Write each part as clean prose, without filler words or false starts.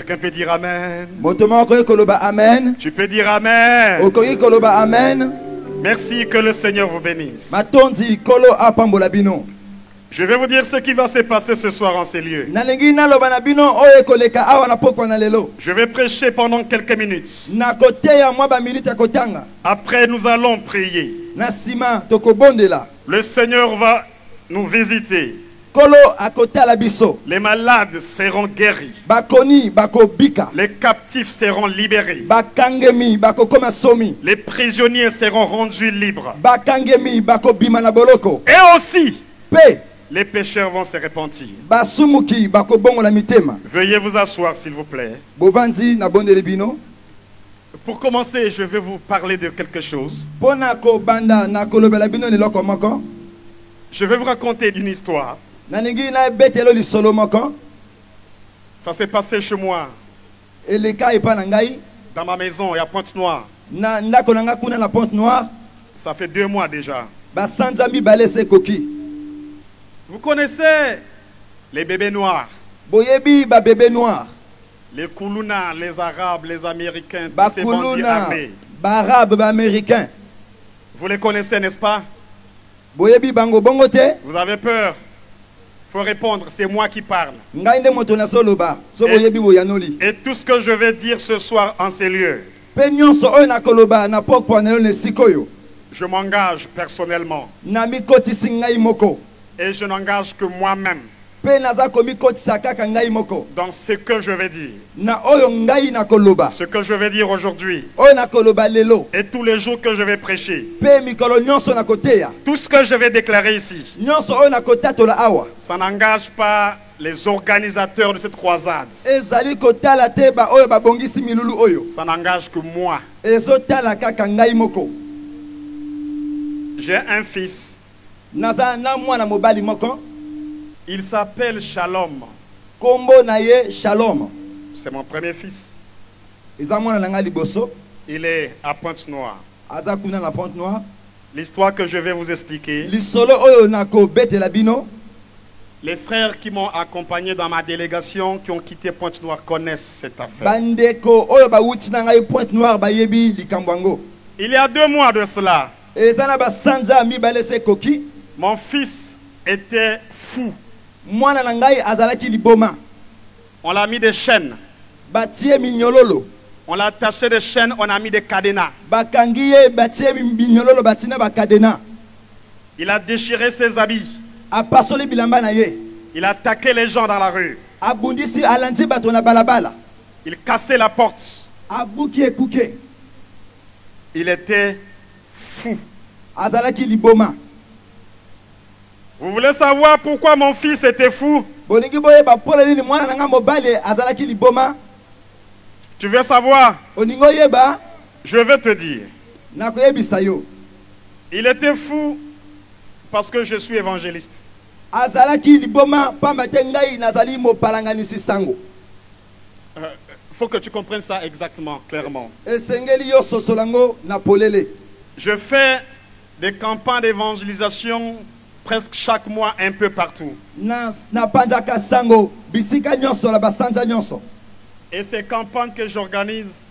Quelqu'un peut dire Amen. Amen. Tu peux dire Amen. Amen. Merci, que le Seigneur vous bénisse. Je vais vous dire ce qui va se passer ce soir en ces lieux. Je vais prêcher pendant quelques minutes. Après, nous allons prier. Le Seigneur va nous visiter. Les malades seront guéris. Les captifs seront libérés. Les prisonniers seront rendus libres. Et aussi, les pécheurs vont se repentir. Veuillez vous asseoir, s'il vous plaît. Pour commencer, je vais vous parler de quelque chose. Je vais vous raconter une histoire. Ça s'est passé chez moi. Dans ma maison, il y a Pointe-Noire. Ça fait 2 mois déjà. Vous connaissez les bébés noirs? Les Koulouna, les Arabes, les Américains, tous ces bandits armés. Vous les connaissez, n'est-ce pas? Vous avez peur? Il faut répondre, c'est moi qui parle. Et tout ce que je vais dire ce soir en ces lieux, je m'engage personnellement. Et je n'engage que moi-même dans ce que je vais dire. Ce que je vais dire aujourd'hui. Et tous les jours que je vais prêcher. Tout ce que je vais déclarer ici, ça n'engage pas les organisateurs de cette croisade. Ça n'engage que moi. J'ai un fils. Il s'appelle Shalom. C'est mon premier fils. Il est à Pointe-Noire. L'histoire que je vais vous expliquer. Les frères qui m'ont accompagné dans ma délégation, qui ont quitté Pointe-Noire, connaissent cette affaire. Il y a 2 mois de cela, mon fils était fou. On l'a mis des chaînes. On l'a attaché des chaînes, on a mis des cadenas. Il a déchiré ses habits. Il a attaqué les gens dans la rue. Il cassait la porte. Il était fou. Vous voulez savoir pourquoi mon fils était fou? Tu veux savoir? Je vais te dire. Il était fou parce que je suis évangéliste. Faut que tu comprennes ça exactement, clairement. Je fais des campagnes d'évangélisation presque chaque mois un peu partout. Et ces campagnes que j'organise,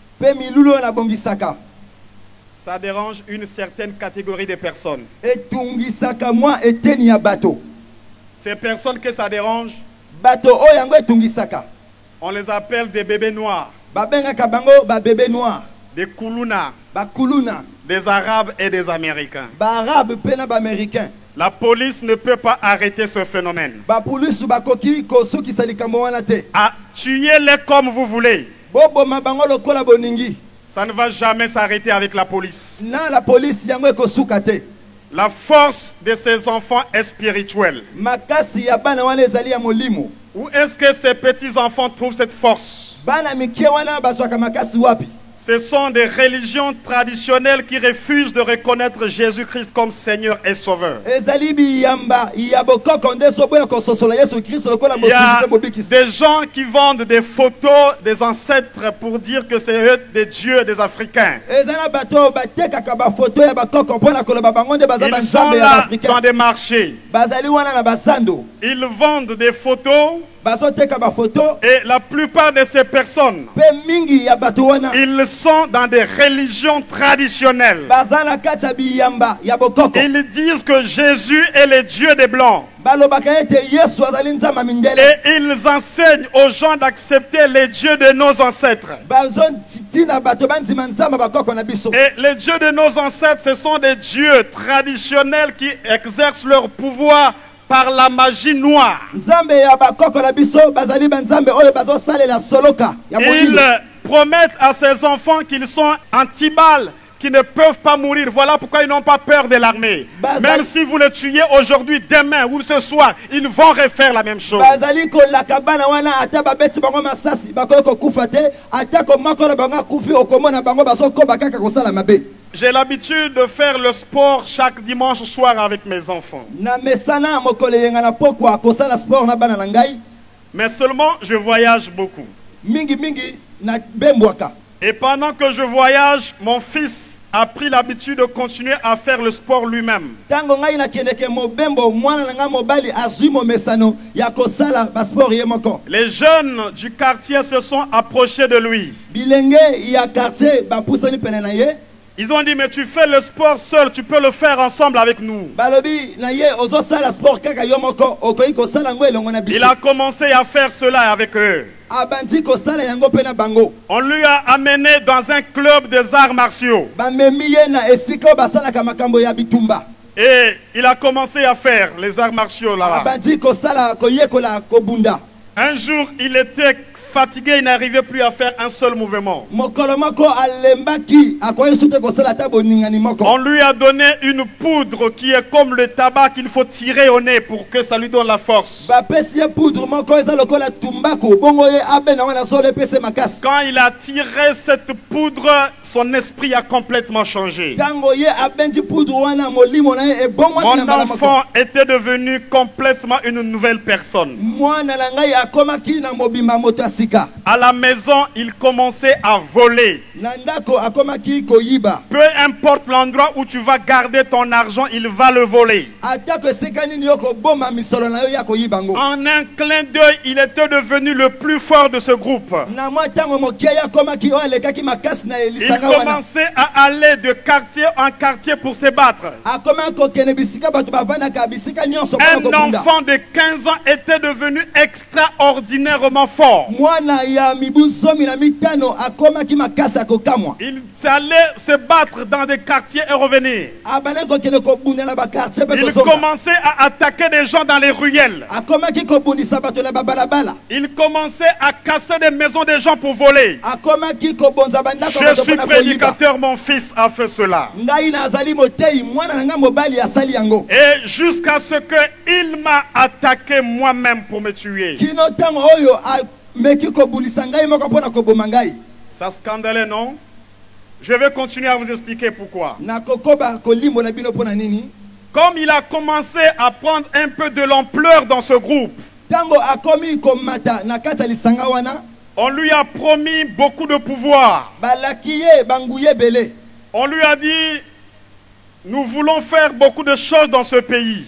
ça dérange une certaine catégorie de personnes. Ces personnes que ça dérange, on les appelle des bébés noirs, des Koulouna, des Arabes et des Américains. La police ne peut pas arrêter ce phénomène. Tuez-les comme vous voulez. Ça ne va jamais s'arrêter avec la police. La force de ces enfants est spirituelle. Où est-ce que ces petits-enfants trouvent cette force? Ce sont des religions traditionnelles qui refusent de reconnaître Jésus-Christ comme Seigneur et Sauveur. Il y a des gens qui vendent des photos des ancêtres pour dire que c'est eux des dieux des Africains. Ils sont là dans des marchés. Ils vendent des photos Et la plupart de ces personnes, ils sont dans des religions traditionnelles. Ils disent que Jésus est le Dieu des Blancs. Et ils enseignent aux gens d'accepter les dieux de nos ancêtres. Et les dieux de nos ancêtres, ce sont des dieux traditionnels qui exercent leur pouvoir par la magie noire. Ils promettent à ces enfants qu'ils sont anti-balles, qui ne peuvent pas mourir. Voilà pourquoi ils n'ont pas peur de l'armée. Même si vous les tuez aujourd'hui, demain ou ce soir, ils vont refaire la même chose. J'ai l'habitude de faire le sport chaque dimanche soir avec mes enfants. Mais seulement je voyage beaucoup. Et pendant que je voyage, mon fils a pris l'habitude de continuer à faire le sport lui-même. Les jeunes du quartier se sont approchés de lui. Ils ont dit, mais tu fais le sport seul, tu peux le faire ensemble avec nous. Il a commencé à faire cela avec eux. On lui a amené dans un club des arts martiaux. Et il a commencé à faire les arts martiaux là. Un jour, il était fatigué, il n'arrivait plus à faire un seul mouvement. On lui a donné une poudre qui est comme le tabac qu'il faut tirer au nez pour que ça lui donne la force. Quand il a tiré cette poudre, son esprit a complètement changé. Mon enfant était devenu complètement une nouvelle personne. À la maison, il commençait à voler. Peu importe l'endroit où tu vas garder ton argent, il va le voler. En un clin d'œil, il était devenu le plus fort de ce groupe. Il commençait à aller de quartier en quartier pour se battre. Un enfant de 15 ans était devenu extraordinairement fort. Il allait se battre dans des quartiers et revenir. Il commençait à attaquer des gens dans les ruelles. Il commençait à casser des maisons des gens pour voler. Je suis prédicateur, mon fils a fait cela. Et jusqu'à ce qu'il m'a attaqué moi-même pour me tuer. Ça scandalait, non? Je vais continuer à vous expliquer pourquoi. Comme il a commencé à prendre un peu de l'ampleur dans ce groupe, on lui a promis beaucoup de pouvoir. On lui a dit, nous voulons faire beaucoup de choses dans ce pays.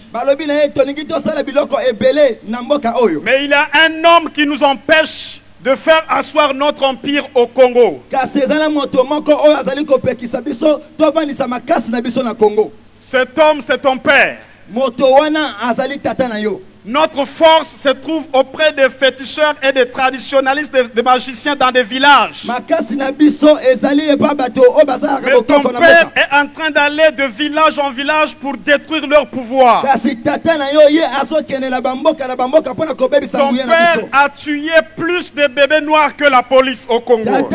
Mais il y a un homme qui nous empêche de faire asseoir notre empire au Congo. Cet homme, c'est ton père. Notre force se trouve auprès des féticheurs et des traditionalistes, des magiciens dans des villages. Mais ton père est en train d'aller de village en village pour détruire leur pouvoir. Ton père a tué plus de bébés noirs que la police au Congo.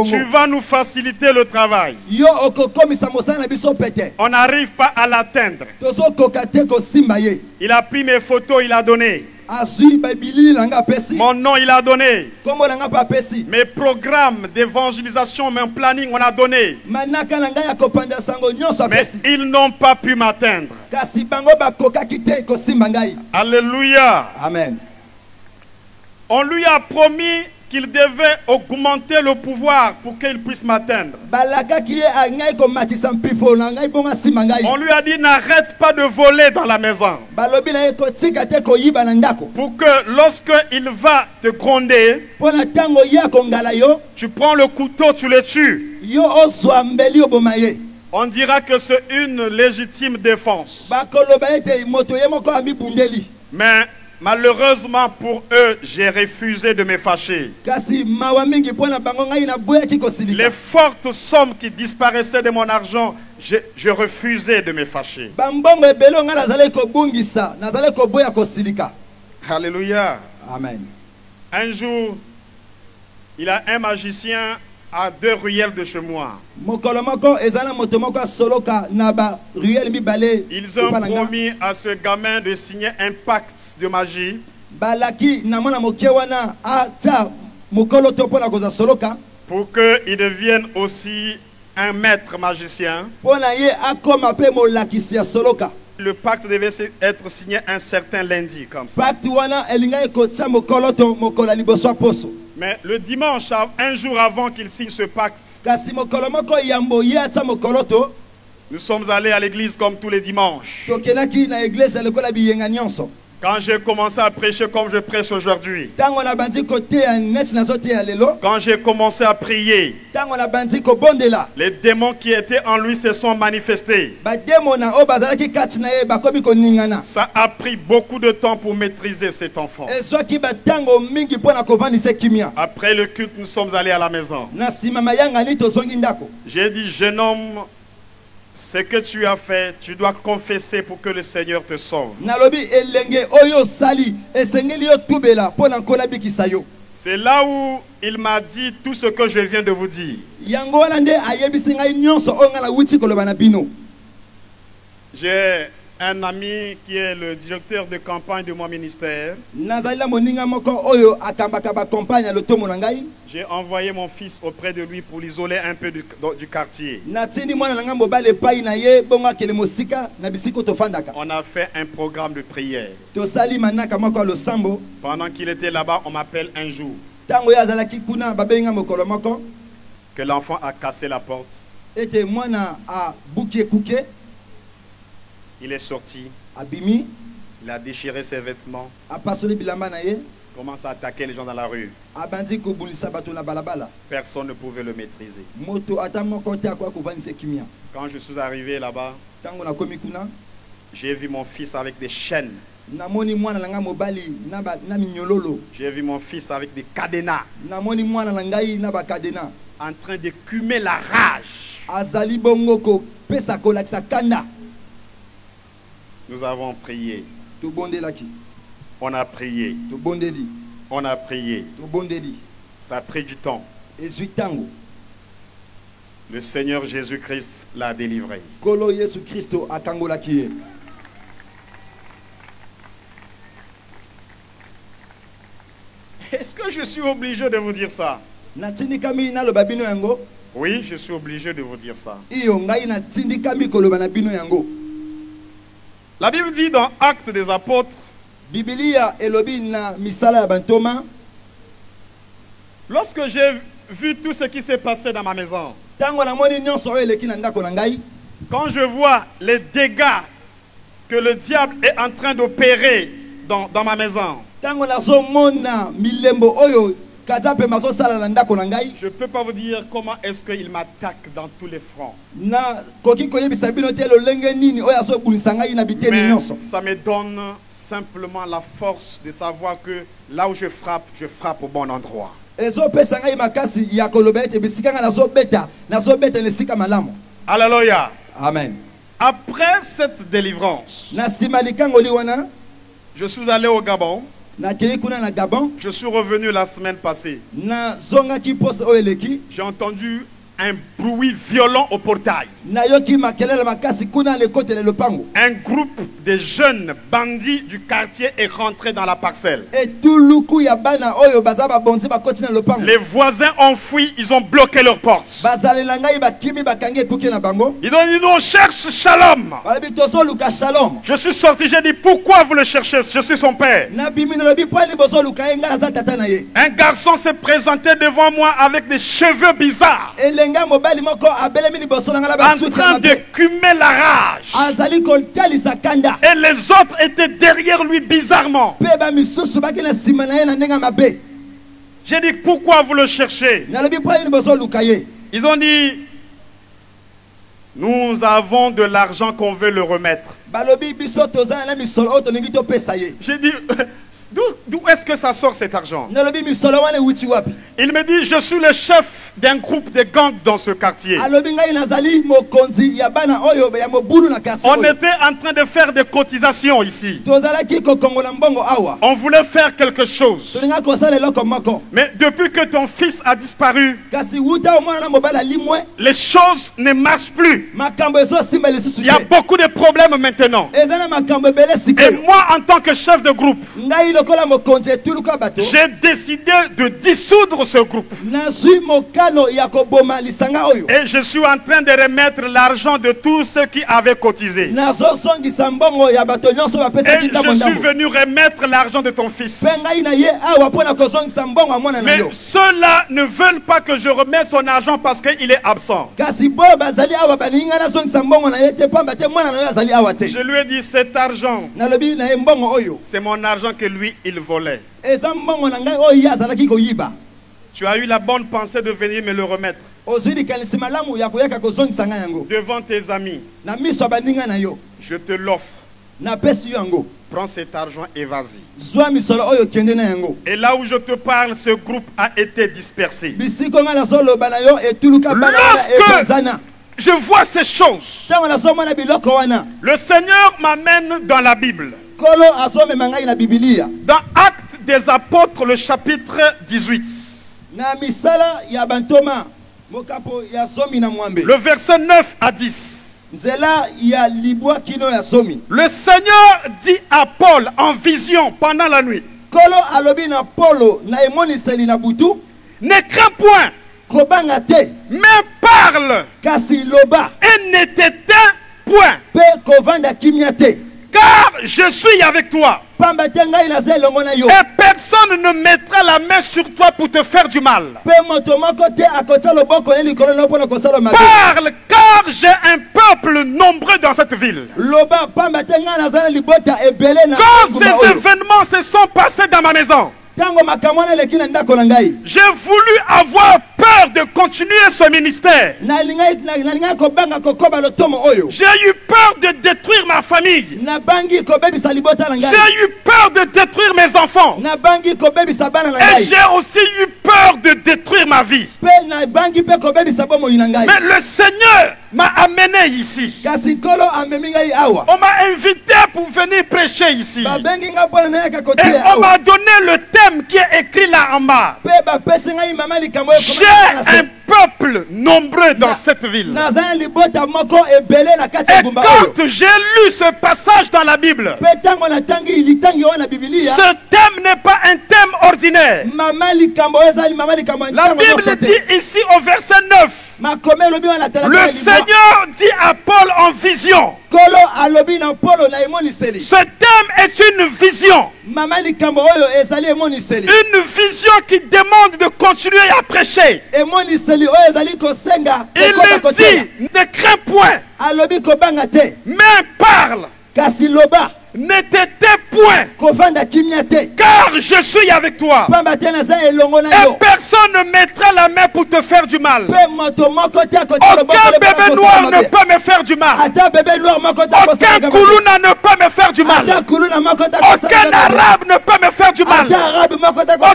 Tu vas nous faciliter le travail. On n'arrive pas à l'atteindre. Il a pris mes photos, il a donné. Mon nom, il a donné. Mes programmes d'évangélisation, mon planning, on a donné. Mais ils n'ont pas pu m'atteindre. Alléluia. Amen. On lui a promis qu'il devait augmenter le pouvoir pour qu'il puisse m'atteindre. On lui a dit n'arrête pas de voler dans la maison. Pour que lorsqu'il va te gronder, tu prends le couteau, tu le tues. On dira que c'est une légitime défense. Mais malheureusement pour eux, j'ai refusé de me fâcher. Les fortes sommes qui disparaissaient de mon argent, je refusais de me fâcher. Alléluia. Amen. Un jour, il y a un magicien à 2 ruelles de chez moi. Ils ont promis à ce gamin de signer un pacte de magie pour qu'il devienne aussi un maître magicien. Le pacte devait être signé un certain lundi comme ça. Mais le dimanche, un jour avant qu'il signe ce pacte, nous sommes allés à l'église comme tous les dimanches. Quand j'ai commencé à prêcher comme je prêche aujourd'hui, quand j'ai commencé à prier, les démons qui étaient en lui se sont manifestés. Ça a pris beaucoup de temps pour maîtriser cet enfant. Après le culte, nous sommes allés à la maison. J'ai dit, jeune homme, ce que tu as fait, tu dois confesser pour que le Seigneur te sauve. C'est là où il m'a dit tout ce que je viens de vous dire. J'ai un ami qui est le directeur de campagne de mon ministère. J'ai envoyé mon fils auprès de lui pour l'isoler un peu du quartier. On a fait un programme de prière. Pendant qu'il était là-bas, on m'appelle un jour que l'enfant a cassé la porte. Il est sorti. Il a déchiré ses vêtements. Commence à attaquer les gens dans la rue. Personne ne pouvait le maîtriser. Quand je suis arrivé là-bas, j'ai vu mon fils avec des chaînes. J'ai vu mon fils avec des cadenas. En train d'écumer la rage. Nous avons prié. On a prié. On a prié. Ça a pris du temps. Le Seigneur Jésus-Christ l'a délivré. Est-ce que je suis obligé de vous dire ça? Oui, je suis obligé de vous dire ça. La Bible dit dans Actes des Apôtres, lorsque j'ai vu tout ce qui s'est passé dans ma maison, quand je vois les dégâts que le diable est en train d'opérer dans ma maison, je ne peux pas vous dire comment est-ce qu'il m'attaque dans tous les fronts. Mais ça me donne simplement la force de savoir que là où je frappe au bon endroit. Alléluia. Amen. Après cette délivrance, je suis allé au Gabon. Je suis revenu la semaine passée. J'ai entendu un bruit violent au portail. Un groupe de jeunes bandits du quartier est rentré dans la parcelle. Les voisins ont fui, ils ont bloqué leurs portes. Ils ont dit non, on cherche Shalom. Je suis sorti, j'ai dit pourquoi vous le cherchez? Je suis son père. Un garçon s'est présenté devant moi avec des cheveux bizarres, en train d'écumer la rage. Et les autres étaient derrière lui bizarrement. J'ai dit pourquoi vous le cherchez? Ils ont dit nous avons de l'argent qu'on veut le remettre. J'ai dit d'où est-ce que ça sort cet argent? Il me dit je suis le chef d'un groupe de gangs dans ce quartier. On était en train de faire des cotisations ici. On voulait faire quelque chose. Mais depuis que ton fils a disparu, les choses ne marchent plus. Il y a beaucoup de problèmes maintenant. Et moi en tant que chef de groupe, j'ai décidé de dissoudre ce groupe. Et je suis en train de remettre l'argent de tous ceux qui avaient cotisé. Et je suis venu remettre l'argent de ton fils. Mais ceux-là ne veulent pas que je remette son argent parce qu'il est absent. Je lui ai dit cet argent, c'est mon argent que lui il volait. Tu as eu la bonne pensée de venir me le remettre devant tes amis. Je te l'offre. Prends cet argent et vas-y. Et là où je te parle, ce groupe a été dispersé. Lorsque je vois ces choses, le Seigneur m'amène dans la Bible. Dans Actes des Apôtres, le chapitre 18. Le verset 9 à 10. Le Seigneur dit à Paul en vision pendant la nuit, ne crains point, mais parle et ne t'éteins point, car je suis avec toi. Et personne ne mettra la main sur toi pour te faire du mal. Parle, car j'ai un peuple nombreux dans cette ville. Quand ces événements se sont passés dans ma maison, j'ai voulu avoir peur de continuer ce ministère. J'ai eu peur de détruire ma famille. J'ai eu peur de détruire mes enfants. Et j'ai aussi eu peur de détruire ma vie. Mais le Seigneur m'a amené ici. On m'a invité pour venir prêcher ici. Et on m'a donné le thème qui est écrit là en bas. J'ai un peuple nombreux dans cette ville. Et quand j'ai lu ce passage dans la Bible, ce thème n'est pas un thème ordinaire. La Bible dit ici au verset 9, le Seigneur dit à Paul en vision. Ce thème est une vision. Une vision qui demande de continuer à prêcher. Il me dit, ne crains point, mais parle. Ne t'étais point, car je suis avec toi. Et personne ne mettra la main pour te faire du mal. Aucun bébé noir ne peut me faire du mal. Aucun Koulouna ne peut me faire du mal. Aucun Arabe ne peut me faire du mal.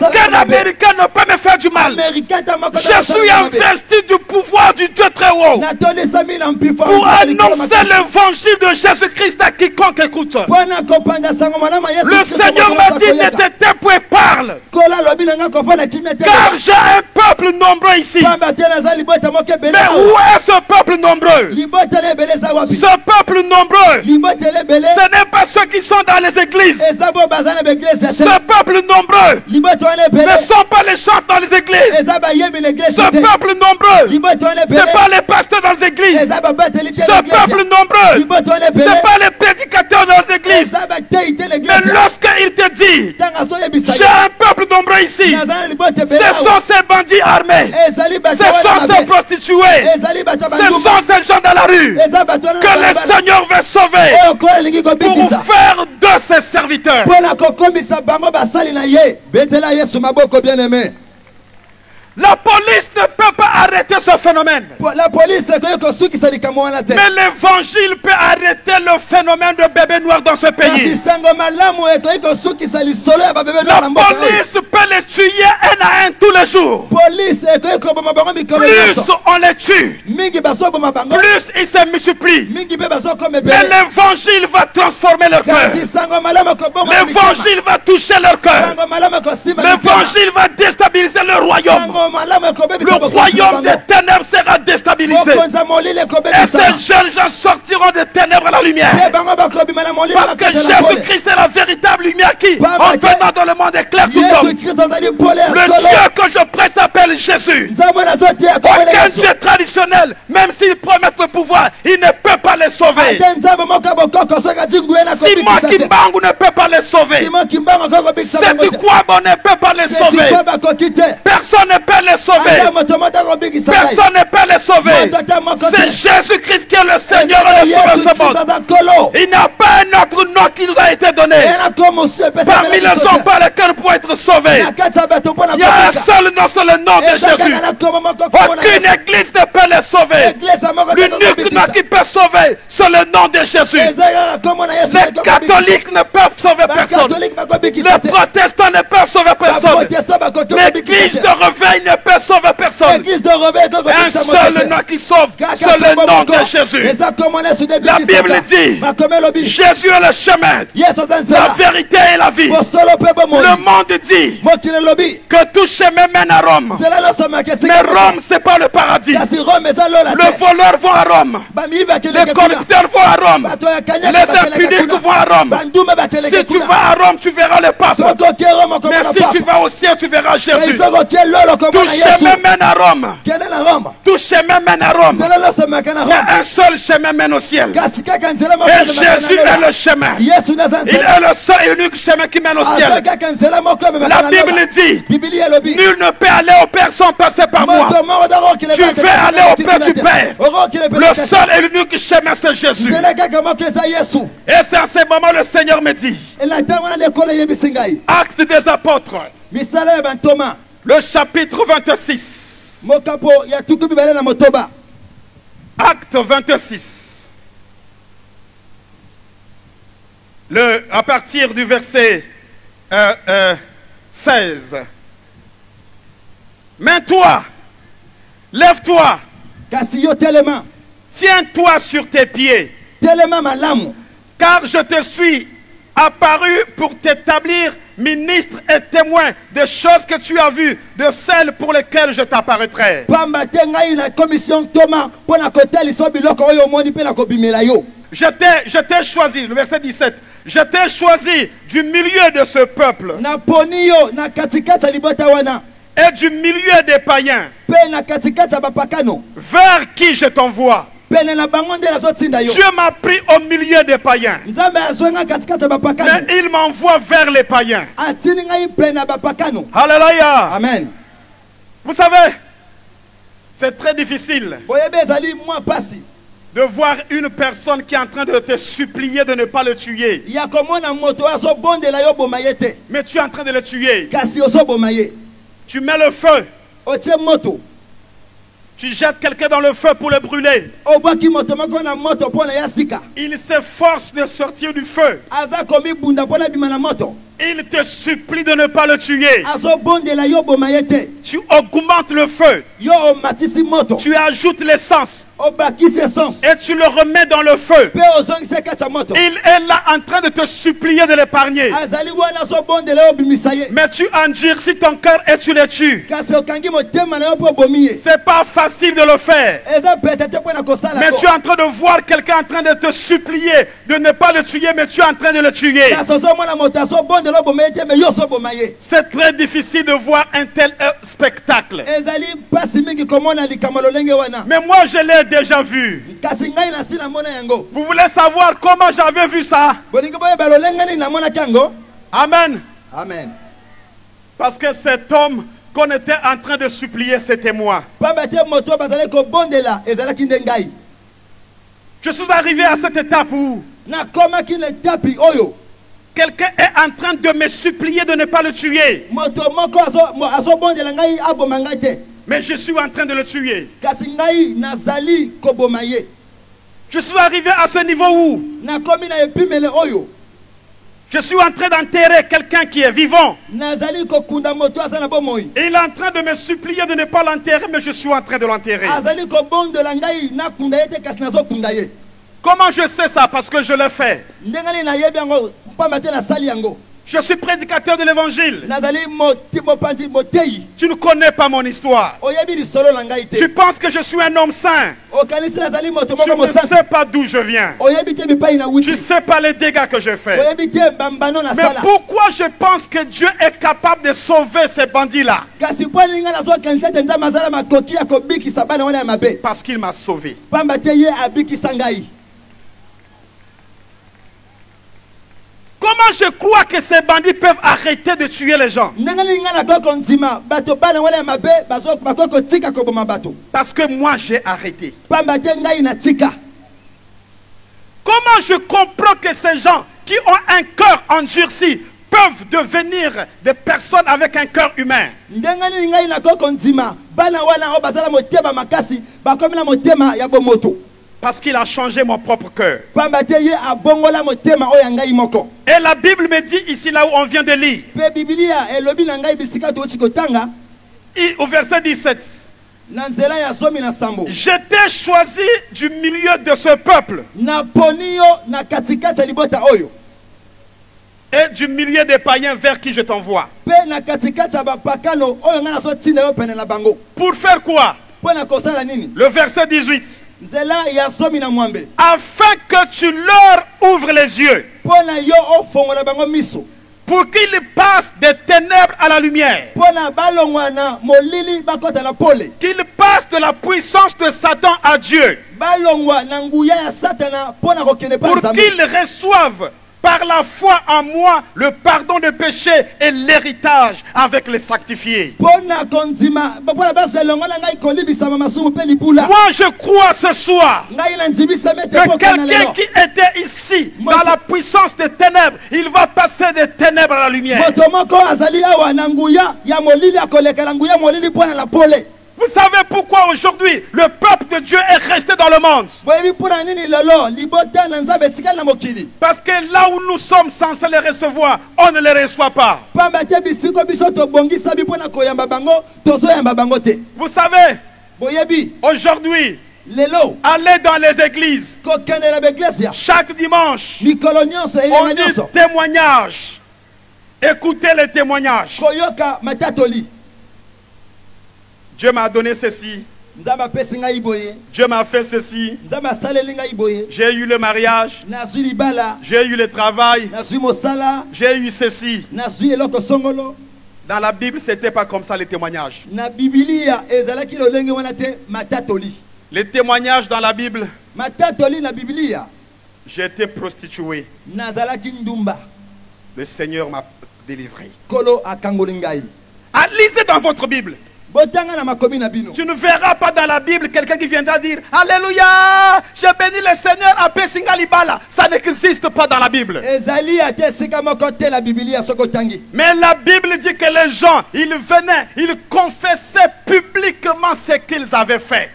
Aucun Américain ne peut me faire du mal. Je suis investi du pouvoir du Dieu très haut pour annoncer l'évangile de Jésus-Christ à quiconque écoute. Le Seigneur m'a dit, ne t'étais point, parle. Car j'ai un peuple nombreux ici. Mais où est ce peuple nombreux? Ce peuple nombreux, ce n'est pas ceux qui sont dans les églises. Ce peuple nombreux ne sont pas les chants dans les églises. Ce peuple nombreux, ce n'est pas les pasteurs dans les églises. Ce peuple nombreux, ce n'est pas les prédicateurs dans les églises. Mais lorsqu'il te dit, j'ai un peuple nombreux ici, ce sont ces bandits armés, ce sont ces prostituées, ce sont ces gens dans la rue que le Seigneur veut sauver pour faire de ses serviteurs. La police ne peut pas arrêter ce phénomène. Mais l'évangile peut arrêter le phénomène de bébés noirs dans ce pays. La police peut les tuer un à un tous les jours. Plus on les tue, plus ils se multiplient. Mais l'évangile va transformer leur cœur. L'évangile va toucher leur cœur. L'évangile va déstabiliser le royaume. Le royaume des ténèbres sera déstabilisé. Et ces jeunes gens sortiront des ténèbres à la lumière. Parce que Jésus-Christ est la véritable lumière qui, en venant dans le monde, éclaire tout l'homme. Le Dieu que je prêche s'appelle Jésus. Aucun Dieu traditionnel, même s'il promet le pouvoir, il ne peut pas les sauver. Simon Kimbangu ne peut pas les sauver. C'est quoi bon ne peut pas les sauver. Personne ne peut les sauver. Personne ne peut les sauver. C'est Jésus-Christ qui est le Seigneur et le Sauveur de ce monde. Il n'y a pas un autre nom qui nous a été donné parmi les hommes par lesquels nous pouvons être sauvés. Il y a un seul nom, c'est le nom de Jésus. Aucune église ne peut les sauver. L'unique nom qui peut sauver, c'est le nom de Jésus. Les catholiques ne peuvent sauver personne. Les protestants ne peuvent sauver personne. L'église de réveil ne peut sauver personne. Un seul nom qui sauve, c'est le nom de Jésus. La Bible dit, Jésus est le chemin, la vérité et la vie. Le monde dit que tout chemin mène à Rome. Mais Rome, c'est pas le paradis. Le voleur va à Rome. Les corrupteurs vont à Rome. Les impudiques vont à Rome. Si tu vas à Rome, tu verras le pape. Mais si tu vas au ciel, tu verras Jésus. Tout chemin mène à Rome. Tout chemin mène à Rome. Mais un seul chemin mène au ciel. Et Jésus est le chemin. Il est le seul et unique chemin qui mène au ciel. La Bible dit, nul ne peut aller au Père sans passer par moi. Tu veux aller au Père du Père. Le seul et l'unique chemin, c'est Jésus. Et c'est à ce moment le Seigneur me dit, Actes des Apôtres, le chapitre 26. Acte 26. À partir du verset 16. Mais toi, lève-toi. Tiens-toi sur tes pieds. Car je te suis apparu pour t'établir ministre et témoin des choses que tu as vues, de celles pour lesquelles je t'apparaîtrai. Je t'ai choisi, le verset 17. Je t'ai choisi du milieu de ce peuple et du milieu des païens, vers qui je t'envoie. Dieu m'a pris au milieu des païens, mais il m'envoie vers les païens. Alléluia. Amen. Vous savez, c'est très difficile de voir une personne qui est en train de te supplier de ne pas le tuer. Mais tu es en train de le tuer. Tu mets le feu. Tu jettes quelqu'un dans le feu pour le brûler. Il s'efforce de sortir du feu. Il te supplie de ne pas le tuer. tu augmentes le feu. Tu ajoutes l'essence. Et tu le remets dans le feu. Il est là en train de te supplier de l'épargner. Mais tu endurcis ton cœur et tu le tues. C'est pas facile de le faire. Mais tu es en train de voir quelqu'un en train de te supplier de ne pas le tuer, mais tu es en train de le tuer. C'est très difficile de voir un tel spectacle. Mais moi je l'ai déjà vu. Vous voulez savoir comment j'avais vu ça? Amen. Amen. Parce que cet homme qu'on était en train de supplier, c'était moi. Je suis arrivé à cette étape où quelqu'un est en train de me supplier de ne pas le tuer. Mais je suis en train de le tuer. Je suis arrivé à ce niveau où je suis en train d'enterrer quelqu'un qui est vivant. Et il est en train de me supplier de ne pas l'enterrer, mais je suis en train de l'enterrer. Comment je sais ça? Parce que je l'ai fait. Je suis prédicateur de l'évangile. Tu ne connais pas mon histoire. Tu penses que je suis un homme saint. Tu ne sais pas d'où je viens. Tu ne sais pas les dégâts que je fais. Mais pourquoi je pense que Dieu est capable de sauver ces bandits-là? Parce qu'il m'a sauvé. Comment je crois que ces bandits peuvent arrêter de tuer les gens? Parce que moi j'ai arrêté. Comment je comprends que ces gens qui ont un cœur endurci peuvent devenir des personnes avec un cœur humain? Parce qu'il a changé mon propre cœur. Et la Bible me dit ici, là où on vient de lire, au verset 17, j'étais choisi du milieu de ce peuple et du milieu des païens vers qui je t'envoie. Pour faire quoi? Le verset 18. Afin que tu leur ouvres les yeux, pour qu'ils passent des ténèbres à la lumière, qu'ils passent de la puissance de Satan à Dieu, pour qu'ils reçoivent par la foi en moi le pardon de péché et l'héritage avec les sanctifiés. Moi je crois ce soir que quelqu'un qui était ici dans la puissance des ténèbres, il va passer des ténèbres à la lumière. Vous savez pourquoi aujourd'hui le peuple de Dieu est resté dans le monde? Parce que là où nous sommes censés les recevoir, on ne les reçoit pas. Vous savez, aujourd'hui, allez dans les églises. Chaque dimanche, on dit témoignage. Écoutez les témoignages. Dieu m'a donné ceci. Dieu m'a fait ceci. J'ai eu le mariage. J'ai eu le travail. J'ai eu ceci. Dans la Bible, ce n'était pas comme ça les témoignages. Les témoignages dans la Bible, j'ai été prostitué. Le Seigneur m'a délivré. Lisez dans votre Bible. Tu ne verras pas dans la Bible quelqu'un qui viendra dire Alléluia, je bénis le Seigneur à Pesingalibala. Ça n'existe pas dans la Bible. Mais la Bible dit que les gens, ils venaient, ils confessaient publiquement ce qu'ils avaient fait.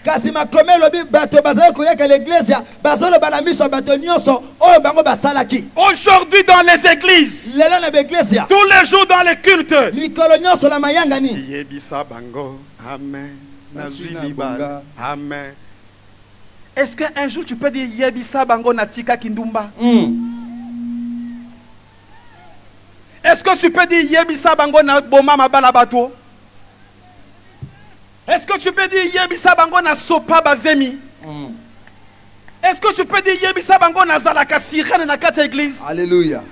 Aujourd'hui dans les églises, tous les jours dans les cultes, Amen. Amen. Est-ce qu'un jour tu peux dire Yebisa Bango Natika Kindumba? Est-ce que tu peux dire Yebisa Bango na Boma Mabalabato? Est-ce que tu peux dire Yebisa Bango na Sopa Bazemi? Est-ce que tu peux dire Yebisa Bango na Zalaka Sirene na Kata Église? Alléluia.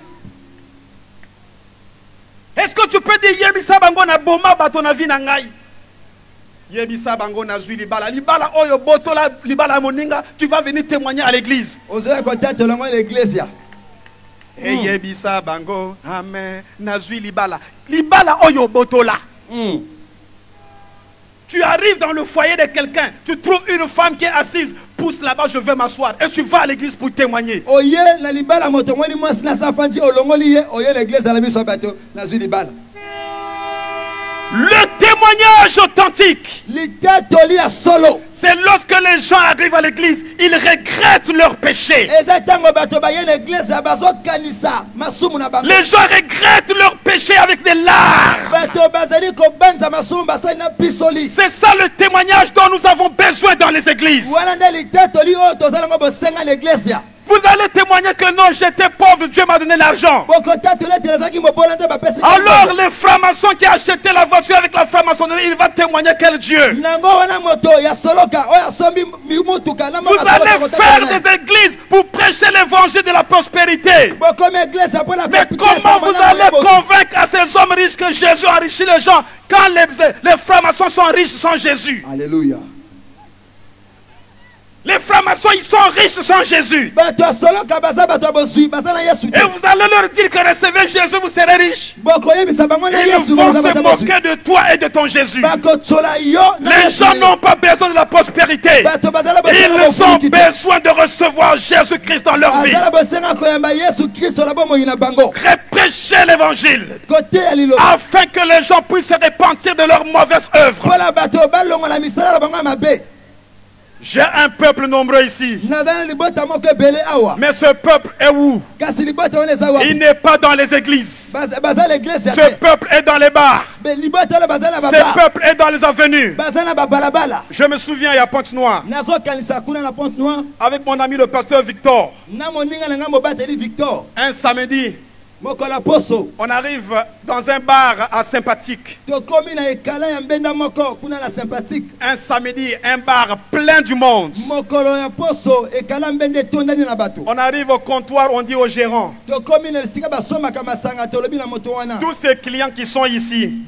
Est-ce que tu peux dire Yebisa Bango na Boma Bato na Vinangai? Yebisa Bango na Zui Libala. Libala Oyo Boto la Libala Moninga, tu vas venir témoigner à l'église. Et Yebisa Bango, Amen, na Zui Libala. Libala Oyo Boto la. Tu arrives dans le foyer de quelqu'un, tu trouves une femme qui est assise, pousse là-bas, je veux m'asseoir. Et tu vas à l'église pour témoigner. Le témoignage authentique, c'est lorsque les gens arrivent à l'église, ils regrettent leurs péchés. Les gens regrettent leurs péchés avec des larmes. C'est ça le témoignage dont nous avons besoin dans les églises. Vous allez témoigner que non, j'étais pauvre, Dieu m'a donné l'argent. Alors les francs-maçons qui achetaient la voiture avec la franc-maçonnerie, il va témoigner quel Dieu. Vous allez faire des églises pour prêcher l'évangile de la prospérité. Mais comment vous allez convaincre à ces hommes riches que Jésus enrichit les gens quand les francs-maçons sont riches sans Jésus? Alléluia. Les francs-maçons, ils sont riches sans Jésus. Et vous allez leur dire que recevez Jésus, vous serez riches. Ils vont se moquer de toi et de ton Jésus. Les gens n'ont pas besoin de la prospérité. Ils ont besoin de recevoir Jésus-Christ dans leur vie. Prêchez l'évangile afin que les gens puissent se repentir de leurs mauvaises œuvres. J'ai un peuple nombreux ici. Mais ce peuple est où? Il n'est pas dans les églises. Ce peuple est dans les bars. Ce peuple est dans les avenues. Je me souviens, il y a Pointe-Noire, avec mon ami le pasteur Victor. Un samedi, on arrive dans un bar à Sympathique. Un samedi, un bar plein du monde. On arrive au comptoir, on dit au gérant, tous ces clients qui sont ici,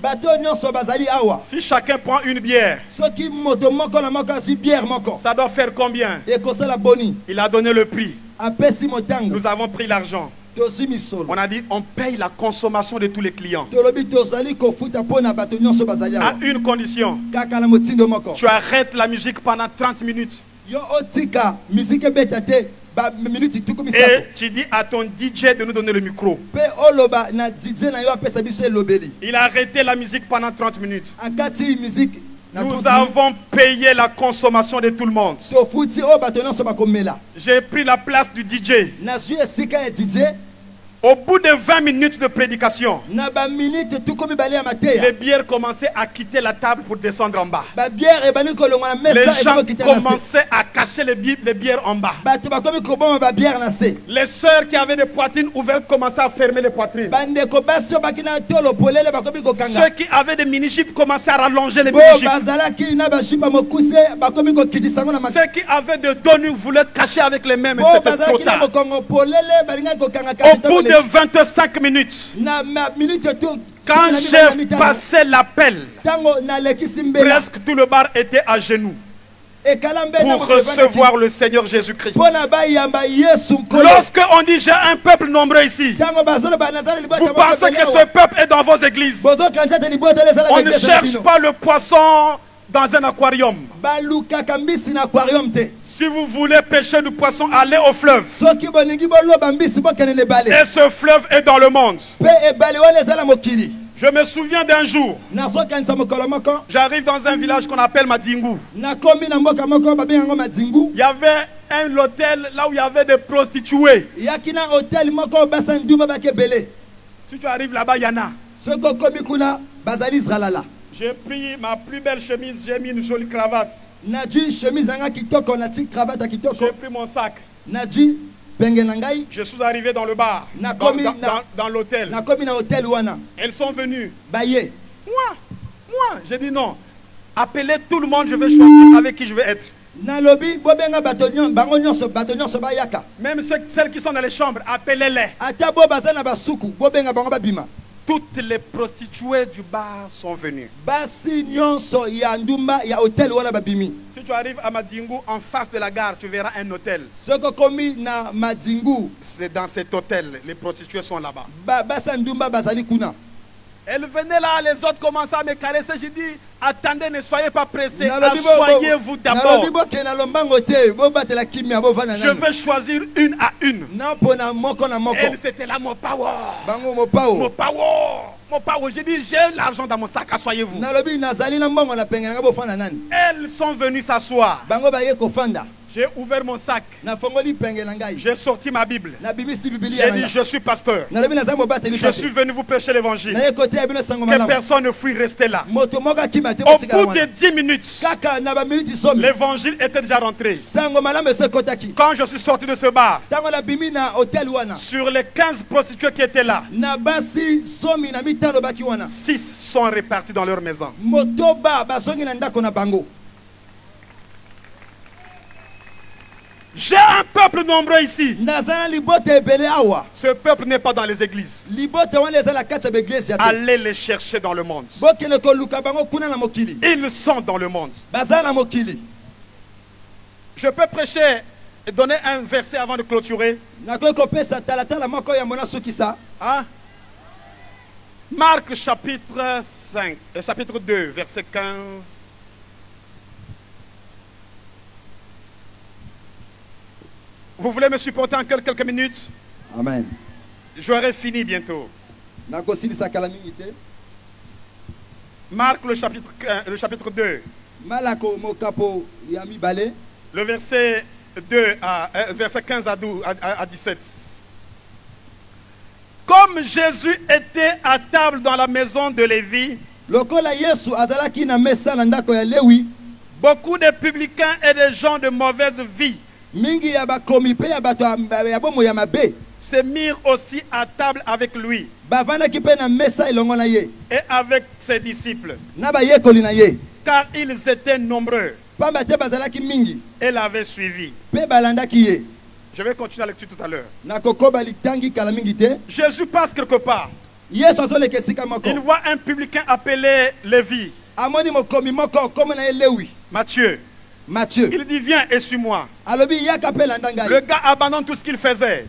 si chacun prend une bière, ça doit faire combien? Il a donné le prix. Nous avons pris l'argent. On a dit on paye la consommation de tous les clients à une condition: tu arrêtes la musique pendant 30 minutes et tu dis à ton DJ de nous donner le micro. Il a arrêté la musique pendant 30 minutes. Nous avons payé la consommation de tout le monde. J'ai pris la place du DJ. Au bout de 20 minutes de prédication, les bières commençaient à quitter la table pour descendre en bas. Les gens commençaient à cacher les bières en bas. Les sœurs qui avaient des poitrines ouvertes commençaient à fermer les poitrines. Ceux qui avaient des mini-jupes commençaient à rallonger les mini-jupes. Ceux qui avaient de dos nus voulaient cacher avec les mêmes, mais c'était trop tard. Au bout de 25 minutes, quand j'ai passé l'appel, presque tout le bar était à genoux. pour recevoir le Seigneur Jésus-Christ. Lorsque on dit j'ai un peuple nombreux ici, vous pensez que ce peuple est dans vos églises. On ne cherche pas le poisson dans un aquarium. Si vous voulez pêcher du poisson, allez au fleuve. Et ce fleuve est dans le monde. Je me souviens d'un jour, j'arrive dans un village qu'on appelle Madingu. Il y avait un hôtel là où il y avait des prostituées. Si tu arrives là-bas, il y en a. J'ai pris ma plus belle chemise, j'ai mis une jolie cravate. J'ai pris mon sac. Je suis arrivé dans le bar, dans l'hôtel. Elles sont venues. Moi, j'ai dit non. Appelez tout le monde, je vais choisir avec qui je vais être. Même celles qui sont dans les chambres, appelez-les. Toutes les prostituées du bar sont venues. Si tu arrives à Madingu, en face de la gare, tu verras un hôtel. C'est dans cet hôtel, les prostituées sont là-bas. Elles venaient là, les autres commençaient à me caresser. J'ai dit, attendez, ne soyez pas pressés, asseyez-vous d'abord. Je vais choisir une à une. Elles étaient là, mon power. Mon power. J'ai dit, j'ai l'argent dans mon sac, asseyez-vous. Elles sont venues s'asseoir. J'ai ouvert mon sac. J'ai sorti ma Bible. J'ai dit, je suis pasteur. Je suis venu vous prêcher l'évangile. Que personne ne fuit, restez là. Au bout de 10 minutes, l'évangile était déjà rentré. Quand je suis sorti de ce bar, sur les 15 prostituées qui étaient là, 6 sont répartis dans leur maison. J'ai un peuple nombreux ici. Ce peuple n'est pas dans les églises. Allez les chercher dans le monde. Ils sont dans le monde. Je peux prêcher et donner un verset avant de clôturer. Hein? Marc chapitre 5, chapitre 2, verset 15. Vous voulez me supporter encore quelques minutes? Amen. J'aurai fini bientôt. Marc le chapitre 2. Le verset 2 verset 15 à 17. Comme Jésus était à table dans la maison de Lévi, beaucoup de publicains et de gens de mauvaise vie se mirent aussi à table avec lui et avec ses disciples, car ils étaient nombreux et l'avaient suivi. Je vais continuer la lecture tout à l'heure. Jésus passe quelque part. Il voit un publicain appelé Lévi. Matthieu. Il dit, viens et suis-moi. Le gars abandonne tout ce qu'il faisait.